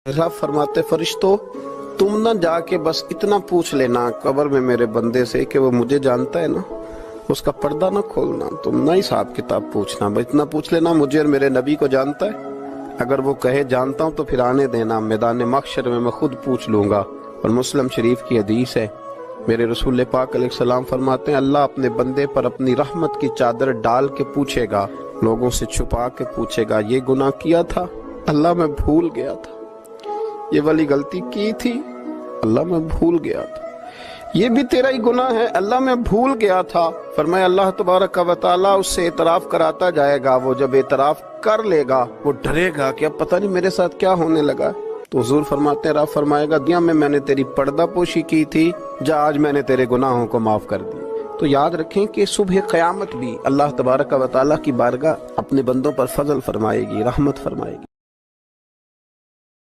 रब फरमाते फरिश्तों तुम ना जाके बस इतना पूछ लेना कब्र में मेरे बंदे से कि वो मुझे जानता है ना, उसका पर्दा ना खोलना, तुम ना हिसाब किताब पूछना, बस इतना पूछ लेना मुझे और मेरे नबी को जानता है। अगर वो कहे जानता हूँ तो फिर आने देना, मैदान महशर में मैं खुद पूछ लूंगा। और मुस्लिम शरीफ की हदीस है, मेरे रसूल पाक अलैहिस्सलाम फरमाते हैं अल्लाह अपने बंदे पर अपनी रहमत की चादर डाल के पूछेगा, लोगों से छुपा के पूछेगा ये गुनाह किया था अल्लाह मैं भूल गया था, ये वाली गलती की थी अल्लाह मैं भूल गया था, ये भी तेरा ही गुनाह है अल्लाह मैं भूल गया था। फरमाया अल्लाह तबारक व तआला उससे एतराफ कराता जाएगा। वो जब एतराफ कर लेगा वो डरेगा कि अब पता नहीं मेरे साथ क्या होने लगा। तो हुजूर फरमाते हैं रब फरमाएगा दुनिया में मैंने तेरी पर्दा पोशी की थी, जा आज मैंने तेरे गुनाहों को माफ कर दिया। तो याद रखें कि सुबह क़यामत भी अल्लाह तबारक व तआला की बारगाह अपने बंदों पर फजल फरमाएगी, रहमत फरमाएगी।